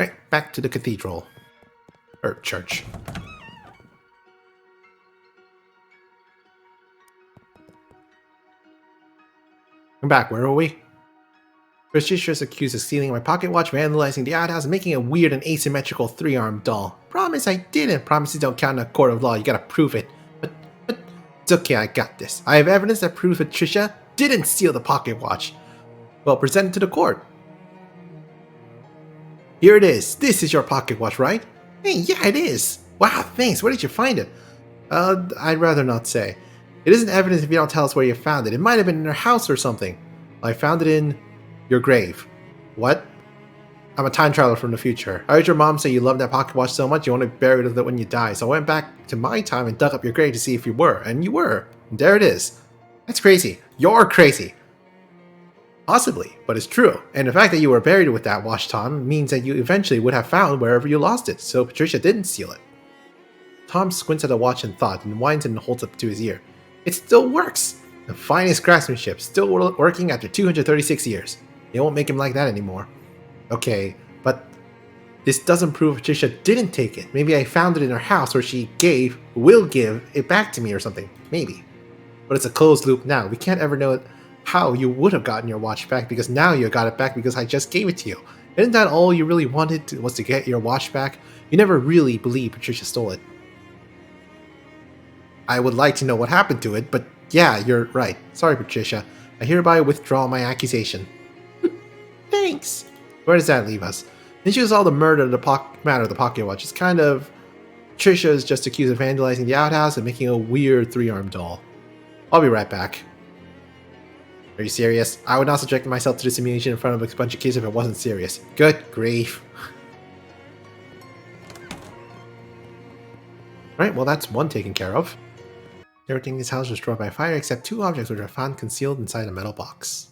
Alright, back to the cathedral. Or church. I'm back, where are we? Patricia is accused of stealing my pocket watch, vandalizing the outhouse, and making a weird and asymmetrical three-armed doll. Promise I didn't. Promises don't count in a court of law, you gotta prove it. But, it's okay, I got this. I have evidence that proves Patricia didn't steal the pocket watch. Well, present it to the court. Here it is. This is your pocket watch, right? Hey, yeah, it is. Wow, thanks. Where did you find it? I'd rather not say. It isn't evidence if you don't tell us where you found it. It might have been in her house or something. I found it in your grave. What? I'm a time traveler from the future. I heard your mom say you love that pocket watch so much you want to bury it with it when you die. So I went back to my time and dug up your grave to see if you were. And you were. And there it is. That's crazy. You're crazy. Possibly, but it's true. And the fact that you were buried with that watch, Tom, means that you eventually would have found wherever you lost it. So Patricia didn't steal it. Tom squints at the watch in thought and winds it and holds it to his ear. It still works! The finest craftsmanship, still working after 236 years. They won't make him like that anymore. Okay, but this doesn't prove Patricia didn't take it. Maybe I found it in her house or she will give it back to me or something. Maybe. But it's a closed loop now. We can't ever know how you would have gotten your watch back because now you got it back because I just gave it to you. Isn't that all you really wanted was to get your watch back? You never really believed Patricia stole it. I would like to know what happened to it, but yeah, you're right. Sorry, Patricia. I hereby withdraw my accusation. Thanks. Where does that leave us? Then she was all the matter of the pocket watch. It's kind of... Patricia is just accused of vandalizing the outhouse and making a weird three-armed doll. I'll be right back. Are you serious? I would not subject myself to this humiliation in front of a bunch of kids if it wasn't serious. Good grief. Alright, well that's one taken care of. Everything in this house was destroyed by fire except two objects which were found concealed inside a metal box.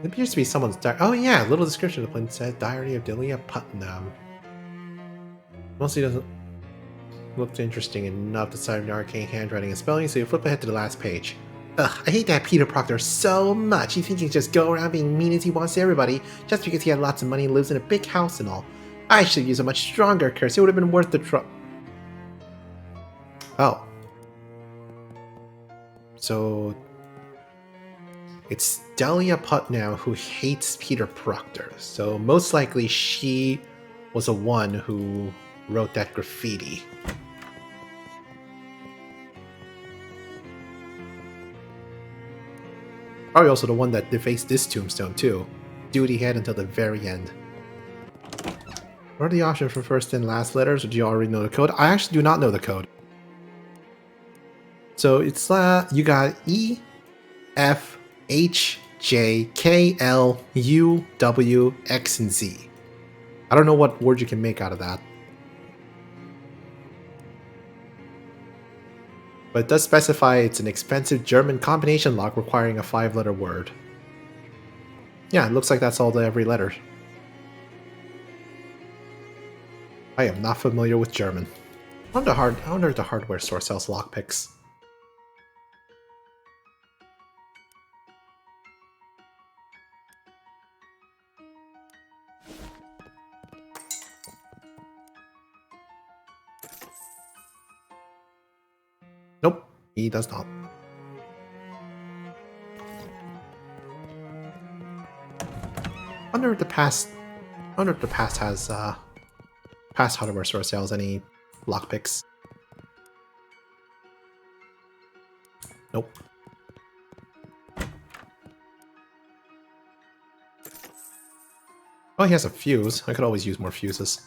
It appears to be someone's diary. Oh yeah, little description of the plan said Diary of Delia Putnam. Mostly doesn't look interesting enough to decipher the arcane handwriting and spelling, so you flip ahead to the last page. Ugh, I hate that Peter Proctor so much. He thinks he can just go around being mean as he wants to everybody, just because he had lots of money and lives in a big house and all. I should use a much stronger curse. It would have been worth the trouble. Oh. So... it's Delia Putnam who hates Peter Proctor, so most likely she was the one who wrote that graffiti. Probably also the one that defaced this tombstone too. Duty had until the very end. What are the options for first and last letters, or do you already know the code? I actually do not know the code. So it's you got E, F, H, J, K, L, U, W, X, and Z. I don't know what word you can make out of that. But it does specify it's an expensive German combination lock requiring a 5-letter word. Yeah, it looks like that's all to every letter. I am not familiar with German. I wonder if the hardware store sells lockpicks. Nope, he does not. I wonder if the past has past hardware store sells any lockpicks. Nope. Oh, he has a fuse. I could always use more fuses.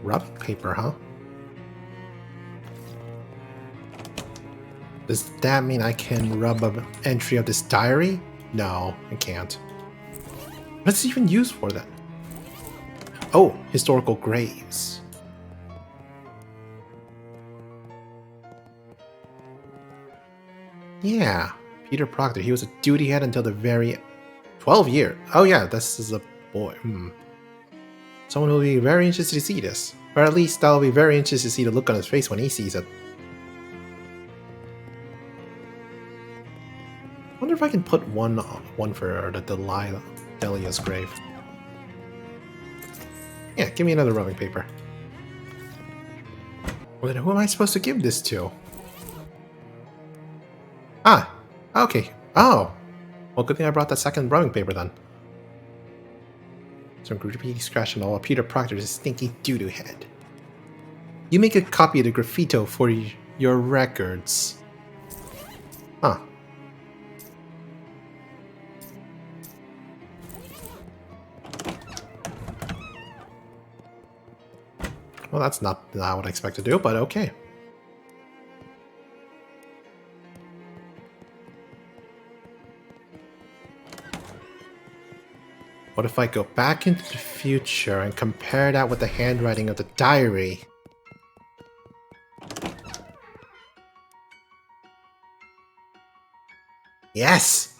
Rubbing paper, huh? Does that mean I can rub an entry of this diary? No, I can't. What's it even used for then? Oh, historical graves. Yeah, Peter Proctor. He was a duty head until the very 12 years. Oh yeah, this is a boy. Someone will be very interested to see this. Or at least I'll be very interested to see the look on his face when he sees it. I wonder if I can put one for the Delia's grave. Yeah, give me another rubbing paper. Well, then who am I supposed to give this to? Ah, okay. Oh, well, good thing I brought that second rubbing paper then. Some graffiti scratch and all. Peter Proctor is a stinky doo-doo head. You make a copy of the graffito for your records. Huh. Well, that's not what I expect to do, but okay. What if I go back into the future and compare that with the handwriting of the diary? Yes!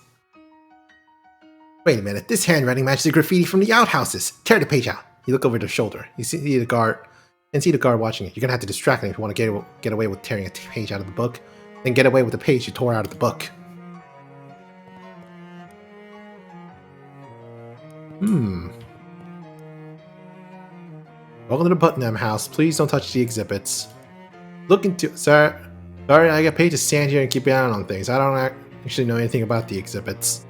Wait a minute, this handwriting matches the graffiti from the outhouses. Tear the page out. You look over the shoulder. You see the guard watching it. You're gonna have to distract him if you want to get away with tearing a page out of the book. Then get away with the page you tore out of the book. Welcome to the Putnam house. Please don't touch the exhibits. Look into... Sorry, I get paid to stand here and keep an eye on things. I don't actually know anything about the exhibits.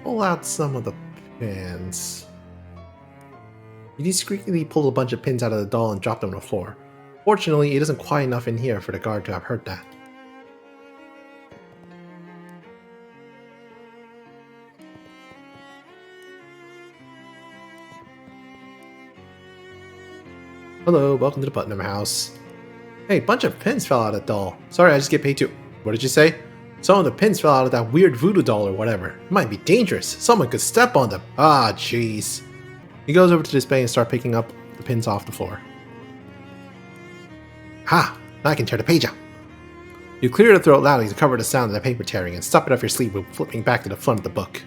Pull out some of the pins. You discreetly pull a bunch of pins out of the doll and drop them on the floor. Fortunately, it isn't quiet enough in here for the guard to have heard that. Hello, welcome to the Putnam house. Hey, a bunch of pins fell out of the doll. Sorry, I just get paid to... What did you say? Some of the pins fell out of that weird voodoo doll or whatever. It might be dangerous. Someone could step on them. Ah, jeez. He goes over to the display and starts picking up the pins off the floor. Ha! Now I can tear the page out. You clear the throat loudly to cover the sound of the paper tearing and stop it off your sleeve with flipping back to the front of the book.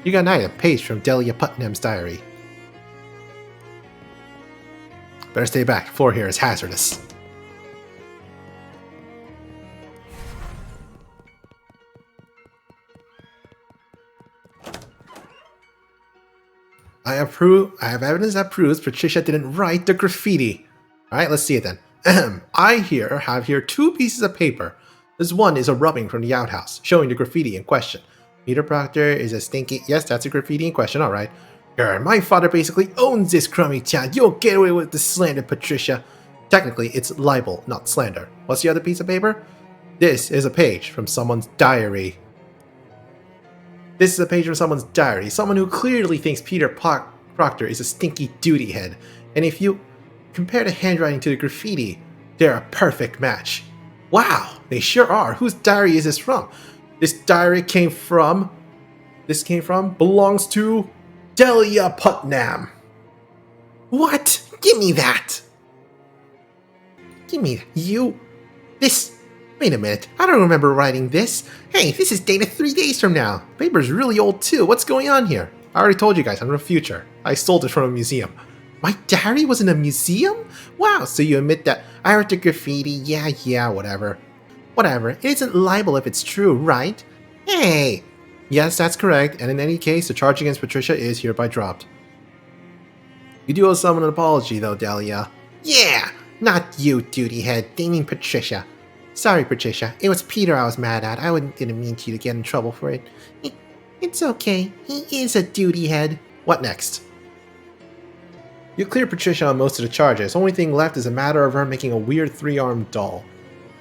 You got an item, a page from Delia Putnam's diary. Better stay back. Floor here is hazardous. I have evidence that proves Patricia didn't write the graffiti. Alright, let's see it then. I have here two pieces of paper. This one is a rubbing from the outhouse, showing the graffiti in question. Peter Proctor is a stinky... Yes, that's a graffiti in question, alright. My father basically owns this crummy town. You don't get away with the slander, Patricia. Technically, it's libel, not slander. What's the other piece of paper? This is a page from someone's diary. This is a page from someone's diary. Someone who clearly thinks Peter Proctor is a stinky duty head. And if you compare the handwriting to the graffiti, they're a perfect match. Wow, they sure are. Whose diary is this from? This diary belongs to Delia Putnam. What? Give me that. Give me that. Wait a minute, I don't remember writing this. Hey, this is dated 3 days from now. The paper's really old too. What's going on here? I already told you guys, I'm from the future. I stole it from a museum. My diary was in a museum? Wow, so you admit that I wrote the graffiti, yeah, whatever. Whatever, it isn't libel if it's true, right? Hey! Yes, that's correct, and in any case, the charge against Patricia is hereby dropped. You do owe someone an apology though, Delia. Yeah! Not you, duty head, they mean Patricia. Sorry, Patricia. It was Peter I was mad at. I didn't mean you to get in trouble for it. It's okay. He is a duty head. What next? You cleared Patricia on most of the charges. Only thing left is a matter of her making a weird 3-armed doll.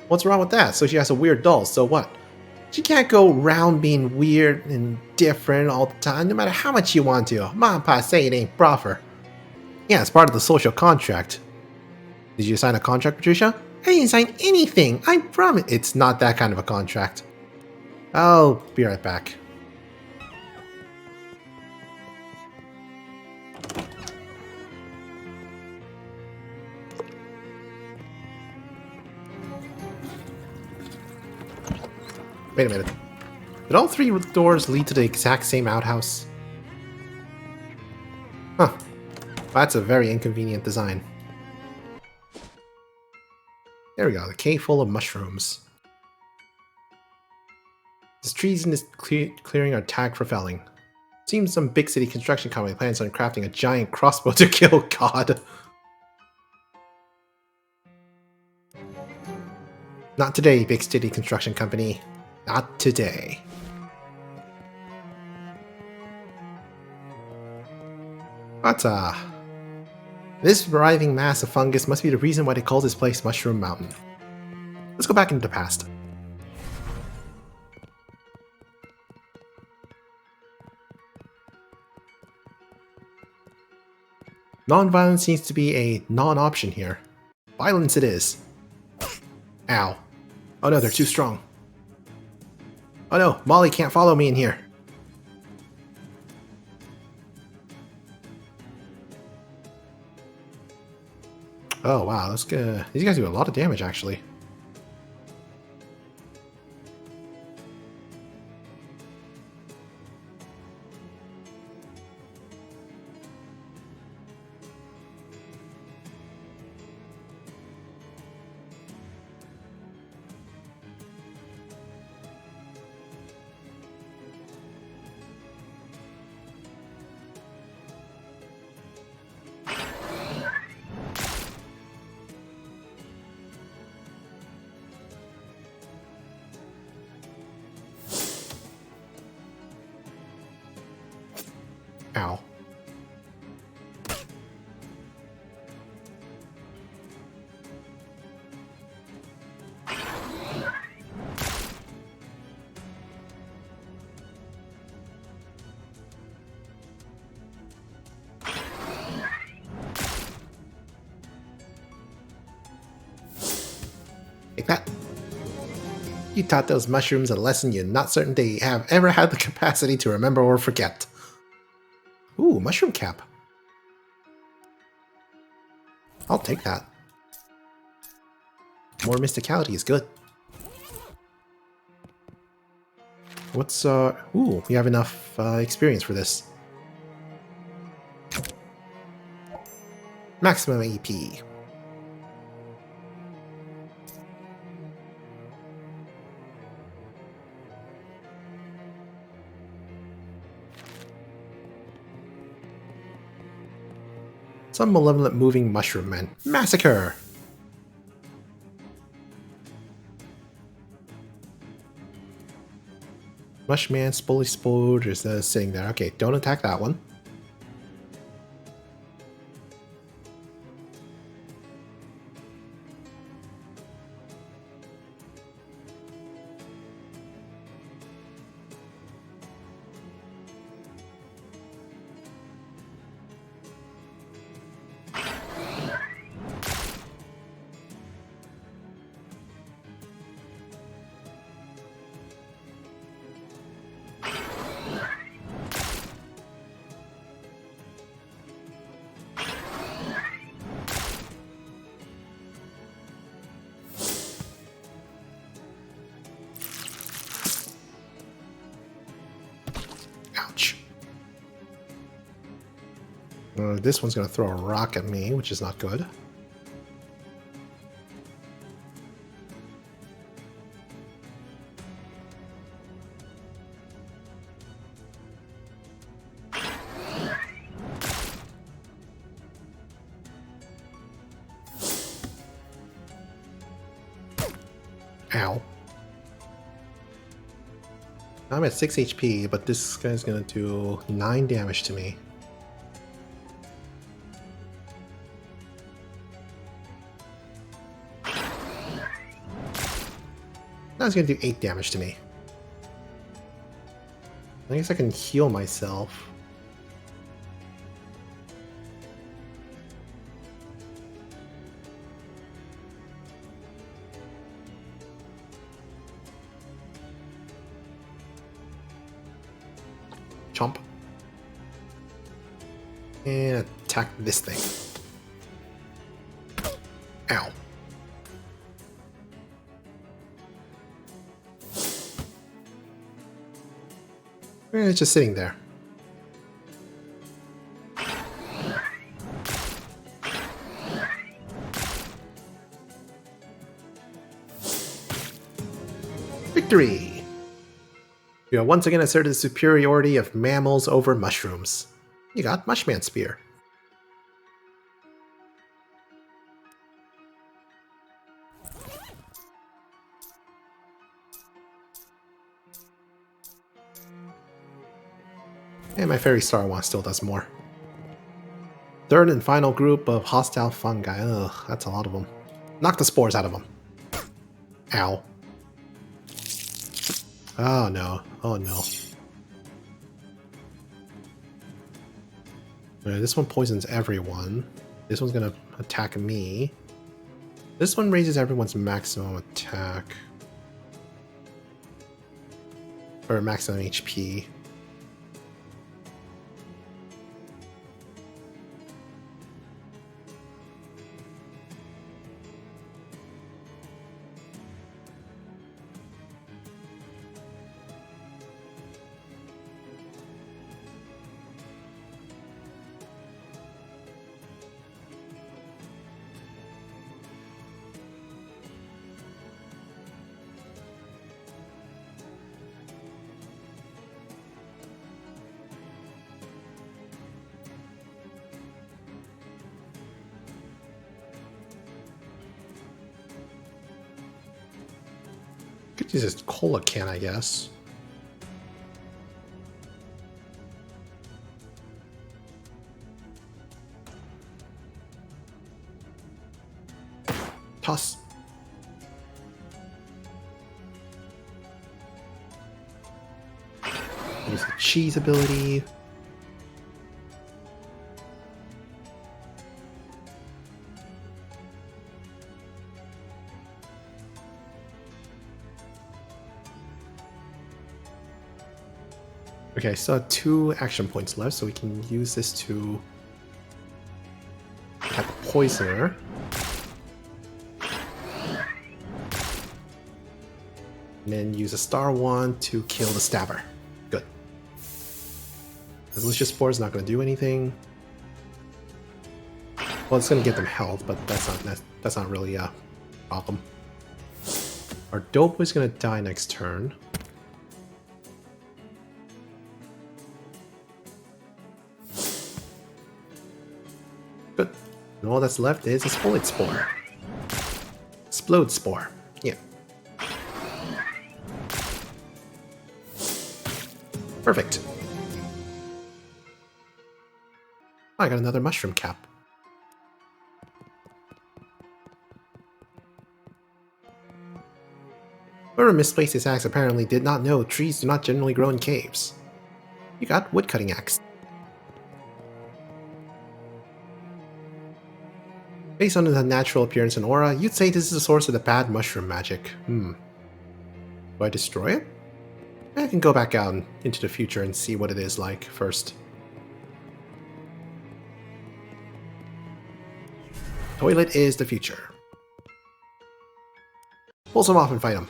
What's wrong with that? So she has a weird doll, so what? She can't go around being weird and different all the time, no matter how much you want to. Mom and Pa say it ain't proper. Yeah, it's part of the social contract. Did you sign a contract, Patricia? I didn't sign anything, I promise. It's not that kind of a contract. I'll be right back. Wait a minute. Did all 3 doors lead to the exact same outhouse? Huh. That's a very inconvenient design. There we go, the cave full of mushrooms. The trees in this clearing are tagged for felling. Seems some big city construction company plans on crafting a giant crossbow to kill God. Not today, big city construction company. Not today. But, this writhing mass of fungus must be the reason why they call this place Mushroom Mountain. Let's go back into the past. Non-violence seems to be a non-option here. Violence it is. Ow. Oh no, they're too strong. Oh no, Molly can't follow me in here. Oh wow, that's good. These guys do a lot of damage actually. Ow. Like that. You taught those mushrooms a lesson you're not certain they have ever had the capacity to remember or forget. Ooh, mushroom cap. I'll take that. More mysticality is good. What's, ooh, we have enough experience for this. Maximum AP. Some malevolent moving mushroom men. Massacre! Mushman, Spoolie Spode is sitting there. Okay, don't attack that one. Ouch. This one's going to throw a rock at me, which is not good. Ow. I'm at 6 HP, but this guy's gonna do 9 damage to me. Now he's gonna do 8 damage to me. I guess I can heal myself. Chomp. And attack this thing. Ow. It's just sitting there. Victory! You have once again asserted the superiority of mammals over mushrooms. You got Mushman Spear. And my Fairy Star one still does more. Third and final group of hostile fungi. Ugh, that's a lot of them. Knock the spores out of them. Ow. Oh no. Oh no. This one poisons everyone. This one's gonna attack me. This one raises everyone's maximum attack. Or maximum HP. Could use this cola can, I guess. Toss. Use the cheese ability. Okay, so 2 action points left, so we can use this to attack the Poisoner. And then use a star one to kill the Stabber. Good. The Delicious Spore is not going to do anything. Well, it's going to get them health, but that's not really a problem. Our Dope is going to die next turn. Good. And all that's left is a Spoliate Spore. Explode Spore. Yeah. Perfect. I got another mushroom cap. Whoever misplaced his axe apparently did not know trees do not generally grow in caves. You got woodcutting axe. Based on the natural appearance and aura, you'd say this is the source of the bad mushroom magic. Do I destroy it? I can go back out into the future and see what it is like first. Toilet is the future. Pull some off and fight him.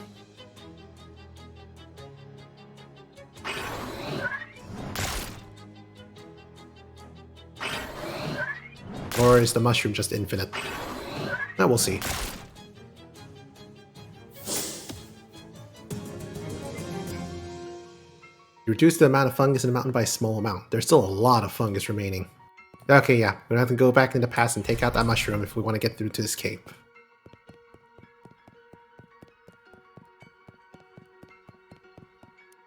Or is the mushroom just infinite? Now we'll see. You reduce the amount of fungus in the mountain by a small amount. There's still a lot of fungus remaining. Okay, yeah, we're gonna have to go back in the past and take out that mushroom if we want to get through to this cave.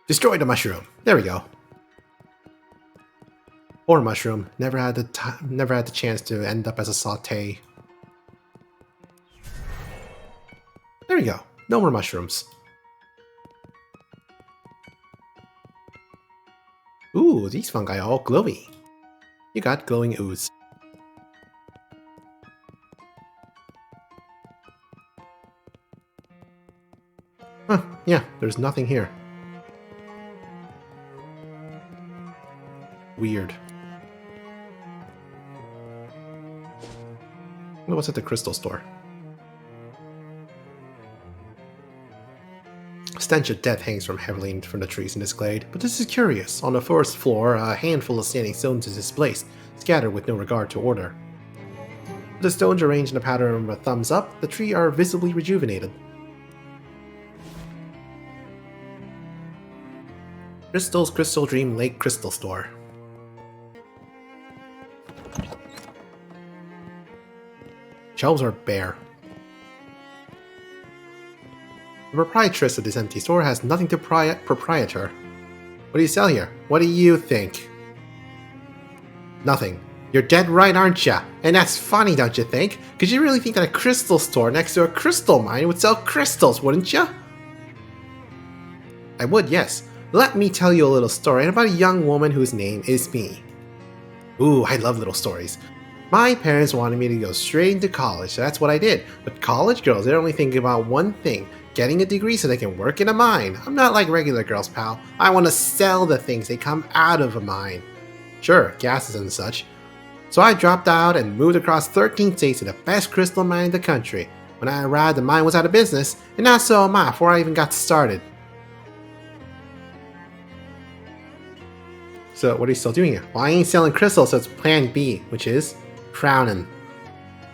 Destroy the mushroom. There we go. Poor mushroom. Never had the chance to end up as a saute. There we go. No more mushrooms. Ooh, these fungi are all glowy. You got glowing ooze. Huh, yeah, there's nothing here. Weird. What's at the crystal store? stench of death hangs heavily from the trees in this glade, but this is curious. On the first floor, a handful of standing stones is displaced, scattered with no regard to order. With the stones arranged in a pattern of a thumbs up, the trees are visibly rejuvenated. Crystal's Crystaldream Lake Crystal Store. Shelves are bare. The proprietress of this empty store has nothing to proprietor. What do you sell here? What do you think? Nothing. You're dead right, aren't ya? And that's funny, don't you think? Because you really think that a crystal store next to a crystal mine would sell crystals, wouldn't ya? I would, yes. Let me tell you a little story about a young woman whose name is me. Ooh, I love little stories. My parents wanted me to go straight into college, so that's what I did. But college girls, they're only thinking about one thing, getting a degree so they can work in a mine. I'm not like regular girls, pal. I want to sell the things they come out of a mine. Sure, gases and such. So I dropped out and moved across 13 states to the best crystal mine in the country. When I arrived, the mine was out of business, and now so am I before I even got started. So what are you still doing here? Well, I ain't selling crystals, so it's plan B, which is frowning.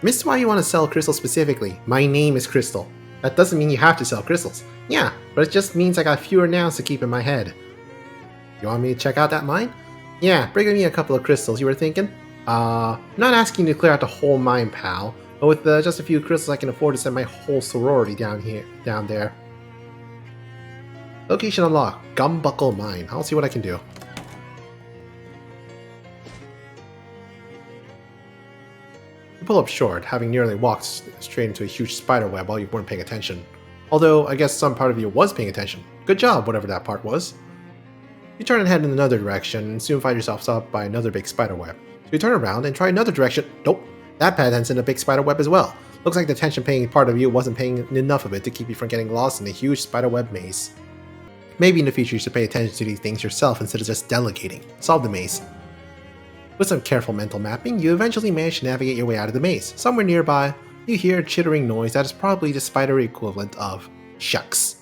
Missed why you want to sell crystals specifically. My name is Crystal. That doesn't mean you have to sell crystals. Yeah, but it just means I got fewer nouns to keep in my head. You want me to check out that mine? Yeah, bring me a couple of crystals, you were thinking? I'm not asking you to clear out the whole mine, pal. But with just a few crystals I can afford to send my whole sorority down there. Location unlocked. Gumbuckle Mine. I'll see what I can do. You pull up short, having nearly walked straight into a huge spider web while you weren't paying attention. Although, I guess some part of you was paying attention. Good job, whatever that part was. You turn and head in another direction, and soon find yourself stopped by another big spider web. So you turn around and try another direction. Nope, that pad ends in a big spider web as well. Looks like the attention-paying part of you wasn't paying enough of it to keep you from getting lost in the huge spider web maze. Maybe in the future you should pay attention to these things yourself instead of just delegating. Solve the maze. With some careful mental mapping, you eventually manage to navigate your way out of the maze. Somewhere nearby, you hear a chittering noise that is probably the spidery equivalent of shucks.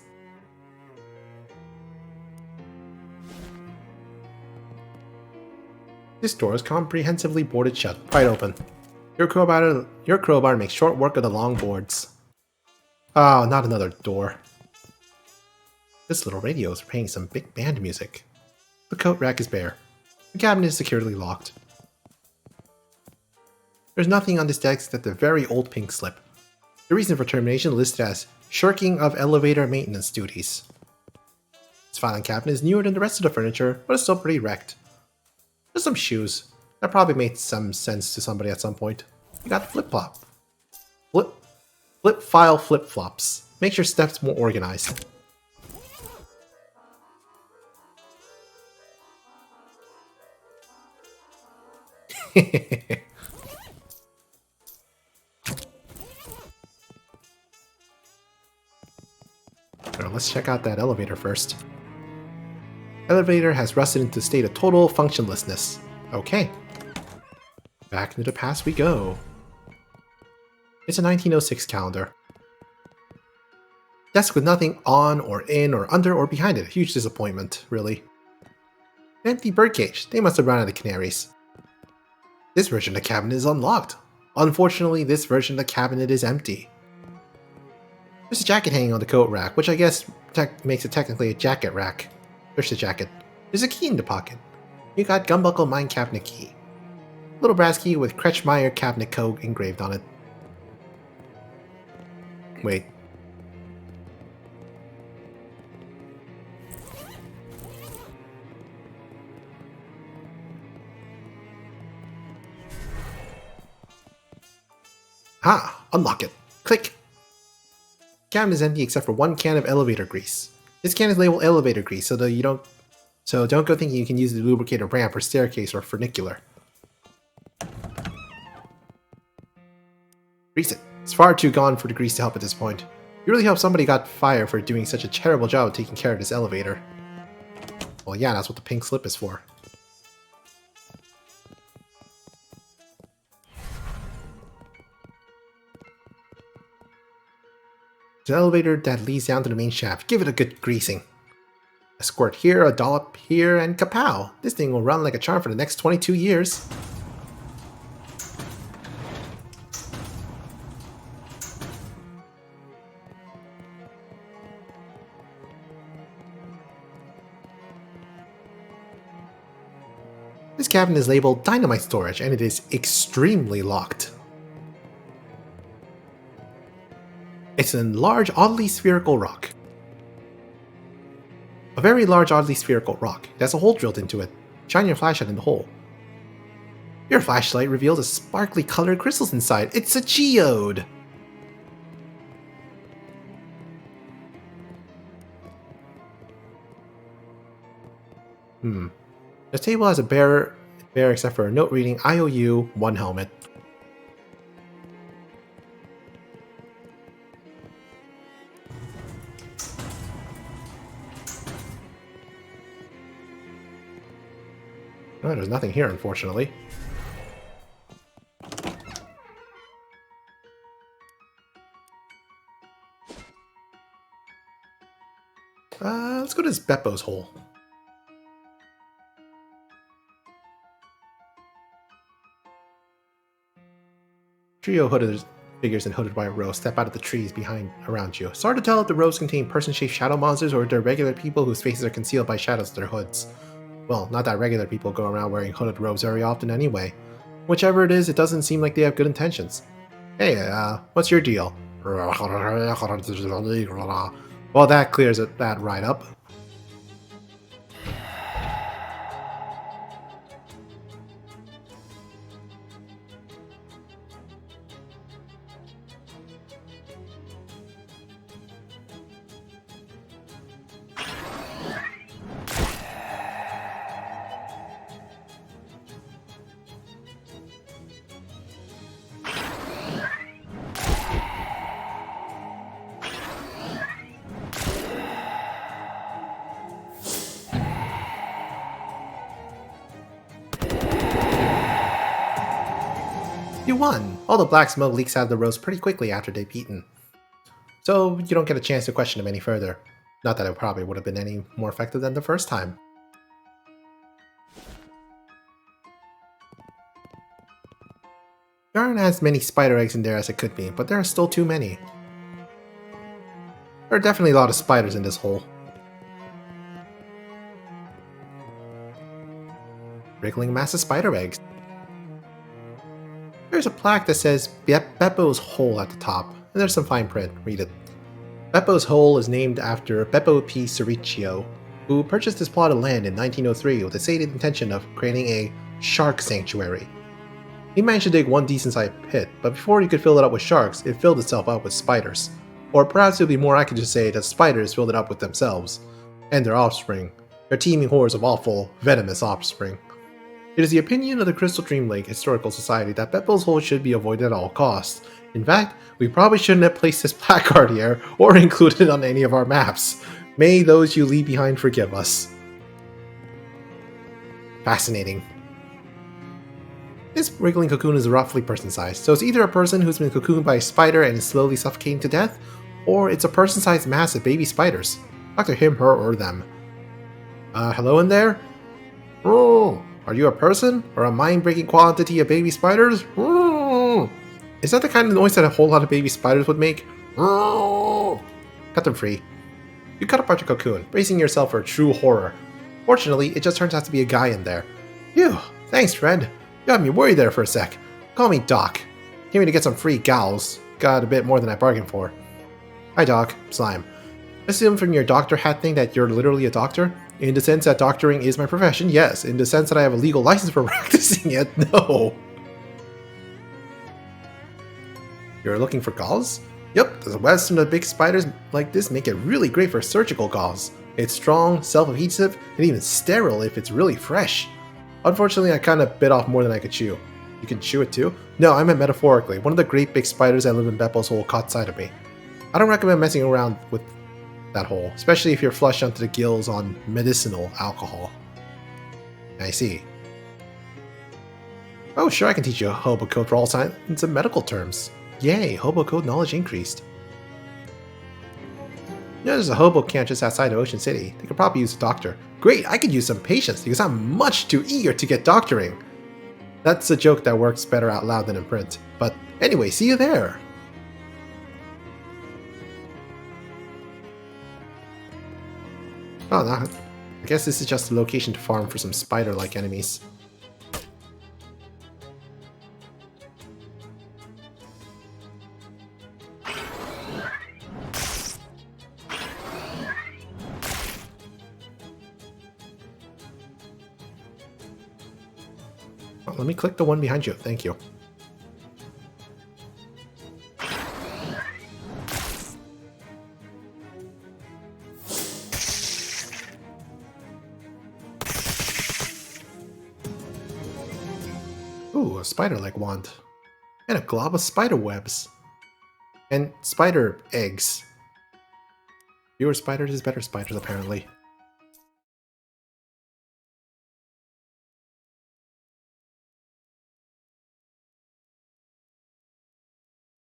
This door is comprehensively boarded shut, wide open. Your crowbar makes short work of the long boards. Oh, not another door. This little radio is playing some big band music. The coat rack is bare. The cabinet is securely locked. There's nothing on this desk except a very old pink slip. The reason for termination listed as shirking of elevator maintenance duties. This filing cabinet is newer than the rest of the furniture, but it's still pretty wrecked. There's some shoes. That probably made some sense to somebody at some point. You got flip-flop. Flip file flip-flops. Makes your steps more organized. So let's check out that elevator first. Elevator has rusted into a state of total functionlessness. Okay. Back into the past we go. It's a 1906 calendar. Desk with nothing on or in or under or behind it. Huge disappointment, really. An empty birdcage. They must have run out of canaries. This version of the cabinet is unlocked. Unfortunately, this version of the cabinet is empty. There's a jacket hanging on the coat rack, which I guess makes it technically a jacket rack. There's the jacket. There's a key in the pocket. You got Gumbuckle Mine Cabinet Key. Little brass key with Kretschmeyer Cabinet Code engraved on it. Wait. Ah! Unlock it. Click! The cabinet is empty except for one can of elevator grease. This can is labeled elevator grease, so don't go thinking you can use it to lubricate a ramp or staircase or funicular. Grease it. It's far too gone for the grease to help at this point. You really hope somebody got fired for doing such a terrible job of taking care of this elevator. Well, yeah, that's what the pink slip is for. There's an elevator that leads down to the main shaft. Give it a good greasing. A squirt here, a dollop here, and kapow! This thing will run like a charm for the next 22 years. This cabin is labeled Dynamite Storage, and it is extremely locked. It's a large, oddly spherical rock. A very large, oddly spherical rock. It has a hole drilled into it. Shine your flashlight in the hole. Your flashlight reveals a sparkly colored crystals inside. It's a geode! The table has a bare except for a note reading IOU 1 helmet. Oh, there's nothing here, unfortunately. Let's go to this Beppo's hole. Trio hooded figures in hooded white rows step out of the trees around you. It's hard to tell if the rows contain person-shaped shadow monsters or if they're regular people whose faces are concealed by shadows of their hoods. Well, not that regular people go around wearing hooded robes very often anyway. Whichever it is, it doesn't seem like they have good intentions. Hey, what's your deal? Well, that clears that right up. You won! All the black smoke leaks out of the rows pretty quickly after they've eaten. So you don't get a chance to question them any further. Not that it probably would have been any more effective than the first time. There aren't as many spider eggs in there as it could be, but there are still too many. There are definitely a lot of spiders in this hole. Wriggling mass of spider eggs. There's a plaque that says Beppo's Hole at the top, and there's some fine print. Read it. Beppo's Hole is named after Beppo P. Cericchio, who purchased this plot of land in 1903 with the stated intention of creating a shark sanctuary. He managed to dig one decent-sized pit, but before he could fill it up with sharks, it filled itself up with spiders. Or perhaps it would be more accurate to say that spiders filled it up with themselves, and their offspring, their teeming hordes of awful, venomous offspring. It is the opinion of the Crystaldream Lake Historical Society that Beppo's Hole should be avoided at all costs. In fact, we probably shouldn't have placed this placard here, or included it on any of our maps. May those you leave behind forgive us. Fascinating. This wriggling cocoon is roughly person-sized, so it's either a person who's been cocooned by a spider and is slowly suffocating to death, or it's a person-sized mass of baby spiders. Talk to him, her, or them. Hello in there? Oh! Are you a person, or a mind-breaking quantity of baby spiders? Is that the kind of noise that a whole lot of baby spiders would make? Cut them free. You cut apart your cocoon, bracing yourself for true horror. Fortunately, it just turns out to be a guy in there. Phew, thanks, friend. You had me worried there for a sec. Call me Doc. Came here to get some free gals. Got a bit more than I bargained for. Hi, Doc. Slime. Assume from your doctor hat thing that you're literally a doctor? In the sense that doctoring is my profession, yes. In the sense that I have a legal license for practicing it, no. You're looking for gauze? Yep, the webs from the big spiders like this make it really great for surgical gauze. It's strong, self-adhesive, and even sterile if it's really fresh. Unfortunately, I kinda bit off more than I could chew. You can chew it too? No, I meant metaphorically. One of the great big spiders that live in Beppo's Hole caught sight of me. I don't recommend messing around with that hole, especially if you're flushed onto the gills on medicinal alcohol. I see. Oh, sure, I can teach you a hobo code for all kinds of medical terms. Yay, hobo code knowledge increased. You know, there's a hobo camp just outside of Ocean City. They could probably use a doctor. Great, I could use some patience because I'm much too eager to get doctoring. That's a joke that works better out loud than in print. But anyway, see you there. Oh, no. I guess this is just a location to farm for some spider-like enemies. Oh, let me click the one behind you. Thank you. Ooh, a spider-like wand. And a glob of spider webs. And spider eggs. Fewer spiders is better spiders, apparently.